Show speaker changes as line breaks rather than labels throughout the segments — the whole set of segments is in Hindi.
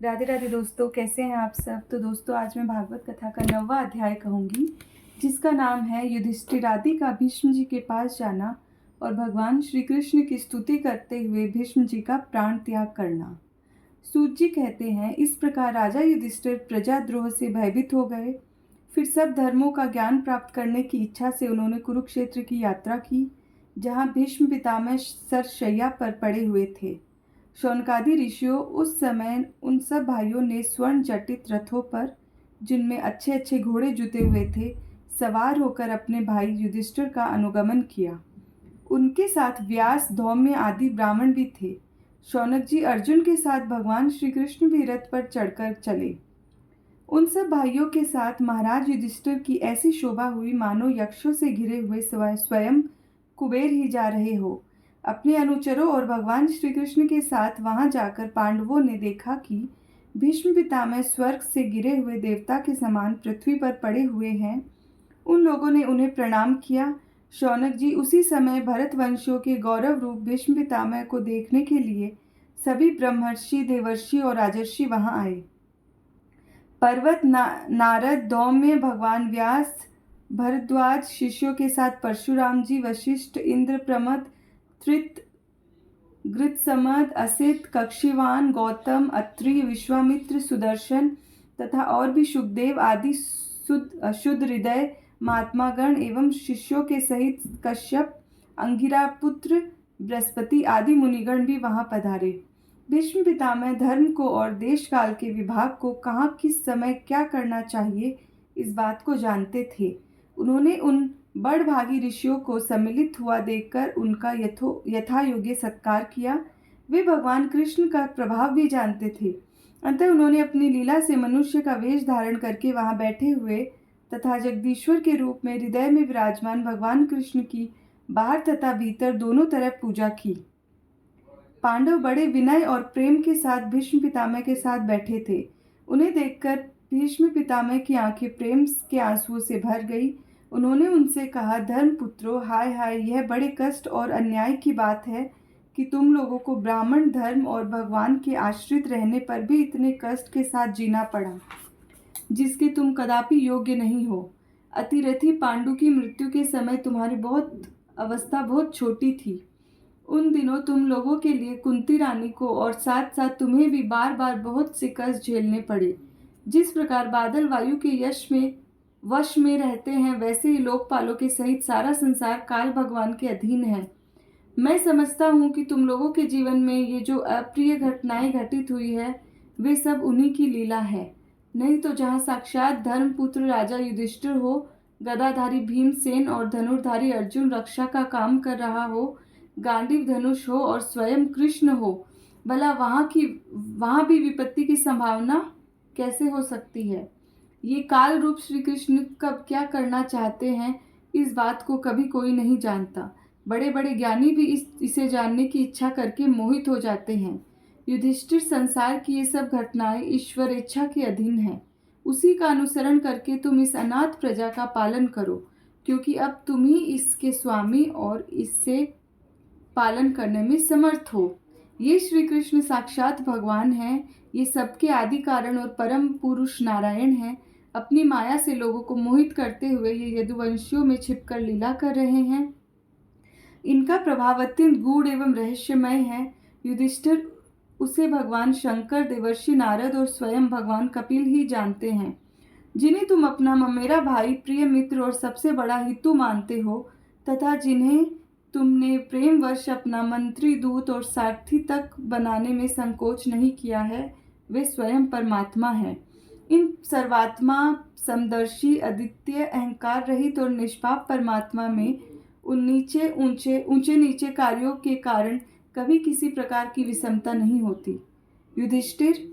राधे राधे दोस्तों, कैसे हैं आप सब। तो दोस्तों, आज मैं भागवत कथा का 9वां अध्याय कहूँगी, जिसका नाम है युधिष्ठिर आदि का भीष्म जी के पास जाना और भगवान श्री कृष्ण की स्तुति करते हुए भीष्म जी का प्राण त्याग करना। सूत जी कहते हैं, इस प्रकार राजा युधिष्ठिर प्रजाद्रोह से भयभीत हो गए। फिर सब धर्मों का ज्ञान प्राप्त करने की इच्छा से उन्होंने कुरुक्षेत्र की यात्रा की, जहाँ भीष्म पितामह सरशैया पर पड़े हुए थे। शौनकादि ऋषियों उस समय उन सब भाइयों ने स्वर्ण जटित रथों पर, जिनमें अच्छे अच्छे घोड़े जुते हुए थे, सवार होकर अपने भाई युधिष्ठिर का अनुगमन किया। उनके साथ व्यास, धौम्य आदि ब्राह्मण भी थे। शौनक जी अर्जुन के साथ भगवान श्री कृष्ण भी रथ पर चढ़कर चले। उन सब भाइयों के साथ महाराज युधिष्ठिर की ऐसी शोभा हुई मानो यक्षों से घिरे हुए स्वयं कुबेर ही जा रहे हो। अपने अनुचरों और भगवान श्री कृष्ण के साथ वहां जाकर पांडवों ने देखा कि भीष्म पितामह स्वर्ग से गिरे हुए देवता के समान पृथ्वी पर पड़े हुए हैं। उन लोगों ने उन्हें प्रणाम किया। शौनक जी उसी समय भरतवंशियों के गौरव रूप भीष्म पितामह को देखने के लिए सभी ब्रह्मर्षि, देवर्षि और राजर्षि वहां आए। पर्वत नारद, धौम्य, भगवान व्यास, भरद्वाज शिष्यों के साथ परशुराम जी, वशिष्ठ, इंद्र, प्रमथ, त्रित, गृत्समद, असित, कक्षीवान, गौतम, अत्रि, विश्वामित्र, सुदर्शन तथा और भी सुखदेव आदि शुद्ध हृदय महात्मागण एवं शिष्यों के सहित कश्यप, अंगिरा पुत्र, बृहस्पति आदि मुनिगण भी वहां पधारे। भीष्म पितामह धर्म को और देश काल के विभाग को कहाँ किस समय क्या करना चाहिए, इस बात को जानते थे। उन्होंने उन बड़भागी ऋषियों को सम्मिलित हुआ देखकर उनका यथा योग्य सत्कार किया। वे भगवान कृष्ण का प्रभाव भी जानते थे। अंततः उन्होंने अपनी लीला से मनुष्य का वेश धारण करके वहां बैठे हुए तथा जगदीश्वर के रूप में हृदय में विराजमान भगवान कृष्ण की बाहर तथा भीतर दोनों तरफ पूजा की। पांडव बड़े विनय और प्रेम के साथ भीष्म पितामह के साथ बैठे थे। उन्हें देखकर भीष्म पितामह की आंखें प्रेम के आंसुओं से भर गई। उन्होंने उनसे कहा, धर्म पुत्रों, हाय हाय, यह बड़े कष्ट और अन्याय की बात है कि तुम लोगों को ब्राह्मण धर्म और भगवान के आश्रित रहने पर भी इतने कष्ट के साथ जीना पड़ा, जिसके तुम कदापि योग्य नहीं हो। अतिरथी पांडु की मृत्यु के समय तुम्हारी अवस्था बहुत छोटी थी। उन दिनों तुम लोगों के लिए कुंती रानी को और साथ साथ तुम्हें भी बार बार बहुत से कष्ट झेलने पड़े। जिस प्रकार बादल वायु के वश में रहते हैं, वैसे ही लोकपालों के सहित सारा संसार काल भगवान के अधीन है। मैं समझता हूँ कि तुम लोगों के जीवन में ये जो अप्रिय घटनाएं घटित हुई है, वे सब उन्हीं की लीला है। नहीं तो जहाँ साक्षात धर्मपुत्र राजा युधिष्ठिर हो, गदाधारी भीमसेन और धनुर्धारी अर्जुन रक्षा का काम कर रहा हो, गांडीव धनुष हो और स्वयं कृष्ण हो, भला वहां भी विपत्ति की संभावना कैसे हो सकती है। ये काल रूप श्री कृष्ण कब क्या करना चाहते हैं, इस बात को कभी कोई नहीं जानता। बड़े बड़े ज्ञानी भी इसे जानने की इच्छा करके मोहित हो जाते हैं। युधिष्ठिर, संसार की ये सब घटनाएं ईश्वर इच्छा के अधीन है। उसी का अनुसरण करके तुम इस अनाथ प्रजा का पालन करो, क्योंकि अब तुम ही इसके स्वामी और इससे पालन करने में समर्थ हो। ये श्री कृष्ण साक्षात भगवान हैं। ये सबके आदि कारण और परम पुरुष नारायण हैं। अपनी माया से लोगों को मोहित करते हुए ये यदुवंशियों में छिपकर लीला कर रहे हैं। इनका प्रभाव अत्यंत गूढ़ एवं रहस्यमय है। युधिष्ठिर, उसे भगवान शंकर, देवर्षि नारद और स्वयं भगवान कपिल ही जानते हैं, जिन्हें तुम अपना मेरा भाई, प्रिय मित्र और सबसे बड़ा हितु मानते हो, तथा जिन्हें तुमने प्रेमवश अपना मंत्री, दूत और सारथी तक बनाने में संकोच नहीं किया है, वे स्वयं परमात्मा हैं। इन सर्वात्मा, समदर्शी, अद्वितीय, अहंकार रहित और निष्पाप परमात्मा में उन ऊंचे नीचे कार्यों के कारण कभी किसी प्रकार की विषमता नहीं होती। युधिष्ठिर,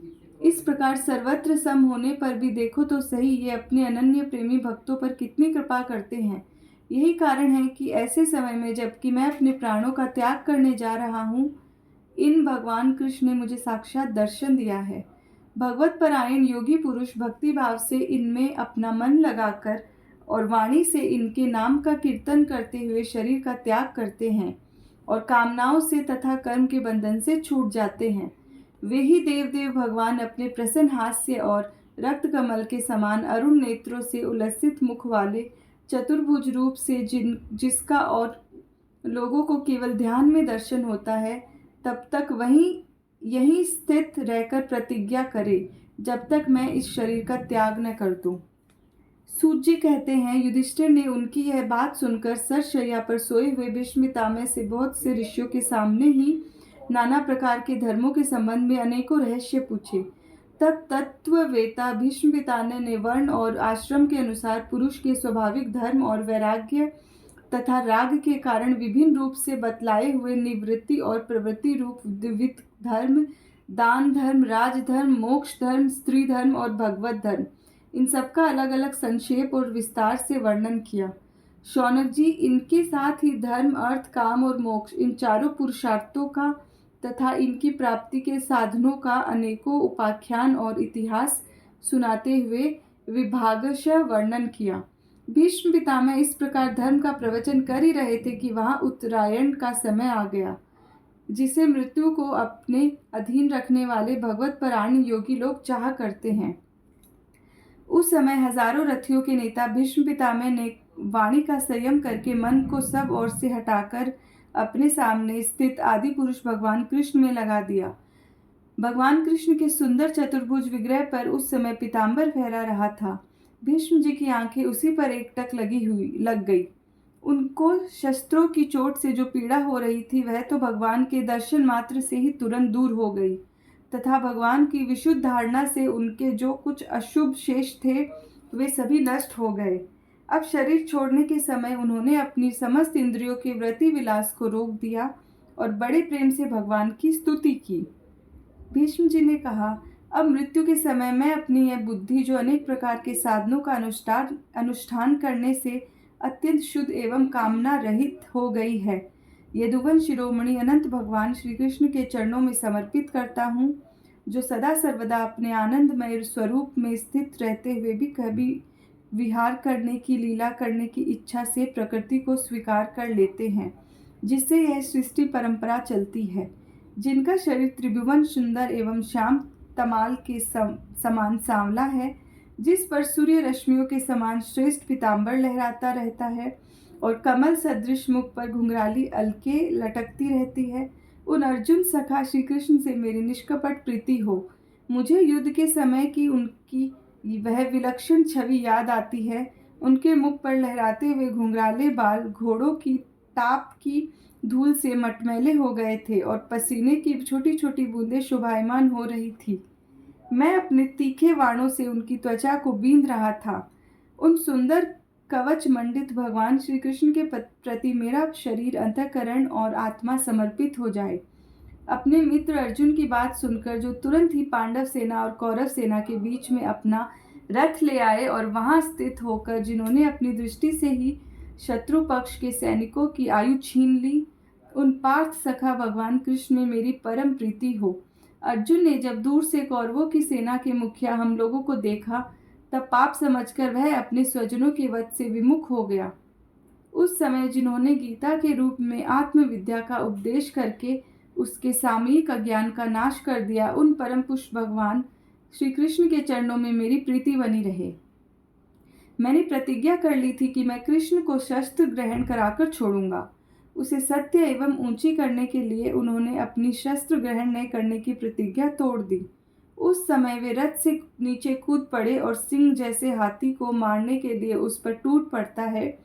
इस प्रकार सर्वत्र सम होने पर भी देखो तो सही, ये अपने अनन्य प्रेमी भक्तों पर कितनी कृपा करते हैं। यही कारण है कि ऐसे समय में, जबकि मैं अपने प्राणों का त्याग करने जा रहा हूँ, इन भगवान कृष्ण ने मुझे साक्षात दर्शन दिया है। भगवत परायण योगी पुरुष भक्ति भाव से इनमें अपना मन लगाकर और वाणी से इनके नाम का कीर्तन करते हुए शरीर का त्याग करते हैं और कामनाओं से तथा कर्म के बंधन से छूट जाते हैं। वे ही देवदेव भगवान अपने प्रसन्न हास्य और रक्त कमल के समान अरुण नेत्रों से उल्लसित मुख वाले चतुर्भुज रूप से जिसका और लोगों को केवल ध्यान में दर्शन होता है, तब तक वहीं यहीं स्थित रहकर प्रतिज्ञा करे जब तक मैं इस शरीर का त्याग न कर दूं। सूत जी कहते हैं, युधिष्ठिर ने उनकी यह बात सुनकर सरशैया पर सोए हुए भीष्म पितामह से बहुत से ऋषियों के सामने ही नाना प्रकार के धर्मों के संबंध में अनेकों रहस्य पूछे। तब तत्ववेता भीष्म पितामह ने वर्ण और आश्रम के अनुसार पुरुष के स्वाभाविक धर्म और वैराग्य तथा राग के कारण विभिन्न रूप से बतलाए हुए निवृत्ति और प्रवृत्ति रूप द्विविध धर्म, दान धर्म, राजधर्म, मोक्ष धर्म, स्त्री धर्म और भगवत धर्म, इन सबका अलग अलग संक्षेप और विस्तार से वर्णन किया। शौनक जी, इनके साथ ही धर्म, अर्थ, काम और मोक्ष, इन चारों पुरुषार्थों का तथा इनकी प्राप्ति के साधनों का अनेकों उपाख्यान और इतिहास सुनाते हुए विभागशः वर्णन किया। भीष्म पितामह इस प्रकार धर्म का प्रवचन कर ही रहे थे कि वहां उत्तरायण का समय आ गया, जिसे मृत्यु को अपने अधीन रखने वाले भगवत परायण योगी लोग चाहा करते हैं। उस समय हजारों रथियों के नेता भीष्म पितामह ने वाणी का संयम करके मन को सब ओर से हटाकर अपने सामने स्थित आदि पुरुष भगवान कृष्ण में लगा दिया। भगवान कृष्ण के सुंदर चतुर्भुज विग्रह पर उस समय पीताम्बर फहरा रहा था। भीष्म जी की आंखें उसी पर एकटक लग गई। उनको शस्त्रों की चोट से जो पीड़ा हो रही थी, वह तो भगवान के दर्शन मात्र से ही तुरंत दूर हो गई तथा भगवान की विशुद्ध धारणा से उनके जो कुछ अशुभ शेष थे, वे सभी नष्ट हो गए। अब शरीर छोड़ने के समय उन्होंने अपनी समस्त इंद्रियों के वृत्ति विलास को रोक दिया और बड़े प्रेम से भगवान की स्तुति की। भीष्म जी ने कहा, अब मृत्यु के समय मैं अपनी यह बुद्धि, जो अनेक प्रकार के साधनों का अनुष्ठान करने से अत्यंत शुद्ध एवं कामना रहित हो गई है, यदुवन शिरोमणि अनंत भगवान श्री कृष्ण के चरणों में समर्पित करता हूँ, जो सदा सर्वदा अपने आनंदमय स्वरूप में स्थित रहते हुए भी कभी विहार करने की, लीला करने की इच्छा से प्रकृति को स्वीकार कर लेते हैं, जिससे यह सृष्टि परंपरा चलती है, जिनका शरीर त्रिभुवन सुंदर एवं श्याम तमाल के समान सांवला है, जिस पर सूर्य रश्मियों के समान श्रेष्ठ पीताम्बर लहराता रहता है और कमल सदृश मुख पर घुंघराली अलके लटकती रहती है, उन अर्जुन सखा श्री कृष्ण से मेरी निष्कपट प्रीति हो। मुझे युद्ध के समय की उनकी वह विलक्षण छवि याद आती है। उनके मुख पर लहराते हुए घुंघराले बाल घोड़ों की टाप की धूल से मटमैले हो गए थे और पसीने की छोटी छोटी बूंदें शोभायमान हो रही थी। मैं अपने तीखे वाणों से उनकी त्वचा को बींध रहा था। उन सुंदर कवच मंडित भगवान श्री कृष्ण के प्रति मेरा शरीर, अंतःकरण और आत्मा समर्पित हो जाए। अपने मित्र अर्जुन की बात सुनकर, जो तुरंत ही पांडव सेना और कौरव सेना के बीच में अपना रथ ले आए और वहां स्थित होकर जिन्होंने अपनी दृष्टि से ही शत्रु पक्ष के सैनिकों की आयु छीन ली, उन पार्थ सखा भगवान कृष्ण में मेरी परम प्रीति हो। अर्जुन ने जब दूर से कौरवों की सेना के मुखिया हम लोगों को देखा, तब पाप समझकर वह अपने स्वजनों के वध से विमुख हो गया। उस समय जिन्होंने गीता के रूप में आत्मविद्या का उपदेश करके उसके सामयिक अज्ञान का नाश कर दिया, उन परम पुरुष भगवान श्री कृष्ण के चरणों में मेरी प्रीति बनी रहे। मैंने प्रतिज्ञा कर ली थी कि मैं कृष्ण को शस्त्र ग्रहण कराकर छोड़ूंगा। उसे सत्य एवं ऊंची करने के लिए उन्होंने अपनी शस्त्र ग्रहण न करने की प्रतिज्ञा तोड़ दी। उस समय वे रथ से नीचे कूद पड़े और सिंह जैसे हाथी को मारने के लिए उस पर टूट पड़ता है,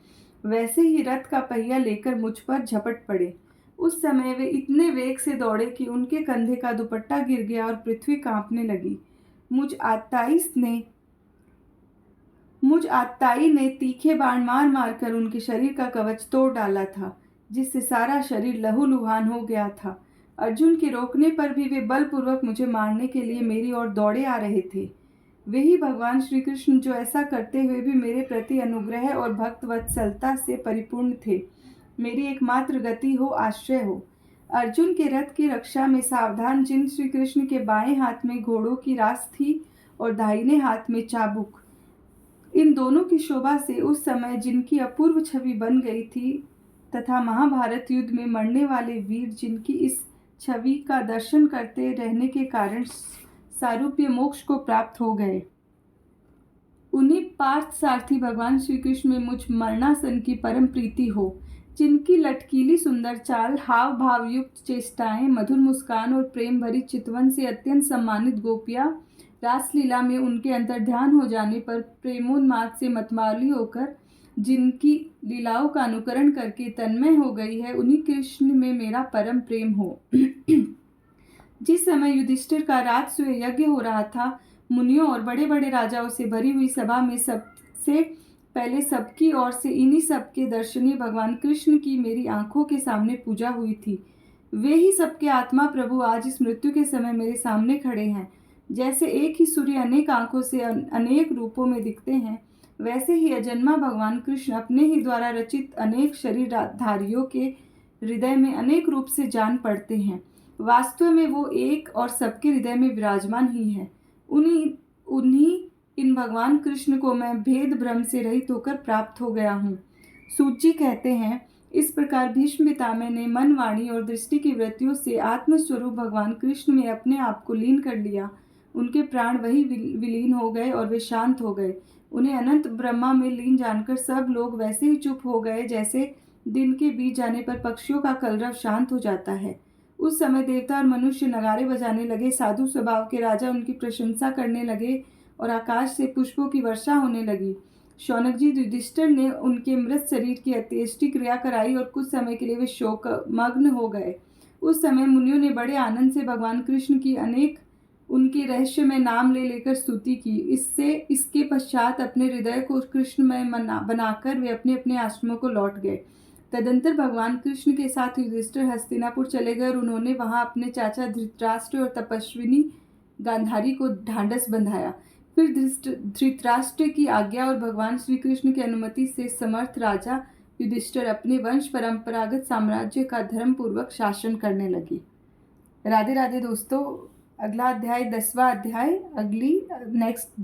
वैसे ही रथ का पहिया लेकर मुझ पर झपट पड़े। उस समय वे इतने वेग से दौड़े कि उनके कंधे का दुपट्टा गिर गया और पृथ्वी कांपने लगी। मुझ आत्ताई ने तीखे बाण मार मार कर उनके शरीर का कवच तोड़ डाला था, जिससे सारा शरीर लहूलुहान हो गया था। अर्जुन के रोकने पर भी वे बलपूर्वक मुझे मारने के लिए मेरी ओर दौड़े आ रहे थे। वे ही भगवान श्री कृष्ण, जो ऐसा करते हुए भी मेरे प्रति अनुग्रह और भक्त वत्सलता से परिपूर्ण थे, मेरी एकमात्र गति हो, आश्रय हो। अर्जुन के रथ की रक्षा में सावधान जिन श्री कृष्ण के बाएं हाथ में घोड़ों की रास थी और दाहिने हाथ में चाबुक, इन दोनों की शोभा से उस समय जिनकी अपूर्व छवि बन गई थी, तथा महाभारत युद्ध में मरने वाले वीर जिनकी इस छवि का दर्शन करते रहने के कारण सारूप्य मोक्ष को प्राप्त हो गए। उन्हीं पार्थ सारथी भगवान श्री कृष्ण में मुझ मरणासन की परम प्रीति हो, जिनकी लटकीली सुंदर चाल, हाव भाव युक्त चेष्टाएं, मधुर मुस्कान और प्रेम भरी चितवन से अत्यंत सम्मानित गोपियां रासलीला में उनके अंतर्ध्यान हो जाने पर प्रेमोन्माद से मतवाली होकर जिनकी लीलाओं का अनुकरण करके तन्मय हो गई है, उन्हीं कृष्ण में मेरा परम प्रेम हो। जिस समय युधिष्ठिर का राजसूय यज्ञ हो रहा था, मुनियों और बड़े बड़े राजाओं से भरी हुई सभा में सबसे पहले सबकी ओर से इन्हीं सबके दर्शनीय भगवान कृष्ण की मेरी आंखों के सामने पूजा हुई थी। वे ही सबके आत्मा प्रभु आज इस मृत्यु के समय मेरे सामने खड़े हैं। जैसे एक ही सूर्य अनेक आंखों से अनेक रूपों में दिखते हैं, वैसे ही अजन्मा भगवान कृष्ण अपने ही द्वारा रचित अनेक शरीरधारियों के हृदय में अनेक रूप से जान पड़ते हैं। वास्तव में वो एक और सबके हृदय में विराजमान ही है। उन्हीं इन भगवान कृष्ण को मैं भेद भ्रम से रहित होकर प्राप्त हो गया हूँ। सूत जी कहते हैं, इस प्रकार भीष्म पितामह ने मन, वाणी और दृष्टि की वृत्तियों से आत्मस्वरूप भगवान कृष्ण में अपने आप को लीन कर लिया। उनके प्राण वही विलीन हो गए और वे शांत हो गए। उन्हें अनंत ब्रह्मा में लीन जानकर सब लोग वैसे ही चुप हो गए जैसे दिन के बीत जाने पर पक्षियों का कलरव शांत हो जाता है। उस समय देवता और मनुष्य नगारे बजाने लगे, साधु स्वभाव के राजा उनकी प्रशंसा करने लगे और आकाश से पुष्पों की वर्षा होने लगी। शौनक जी युधिष्ठिर ने उनके मृत शरीर की अंत्येष्टि क्रिया कराई और कुछ समय के लिए वे शोक मग्न हो गए। उस समय मुनियों ने बड़े आनंद से भगवान कृष्ण की अनेक उनके रहस्य में नाम ले लेकर स्तुति की। इसके पश्चात अपने हृदय को कृष्णमय बनाकर वे अपने अपने आश्रमों को लौट गए। तदंतर भगवान कृष्ण के साथ युधिष्ठिर हस्तिनापुर चले गए और उन्होंने वहां अपने चाचा धृतराष्ट्र और तपस्विनी गांधारी को ढांढस बंधाया। फिर धृतराष्ट्र की आज्ञा और भगवान श्री कृष्ण की अनुमति से समर्थ राजा युधिष्ठिर अपने वंश परंपरागत साम्राज्य का धर्म पूर्वक शासन करने लगे। राधे राधे दोस्तों, अगला अध्याय 10वां अध्याय अगली नेक्स्ट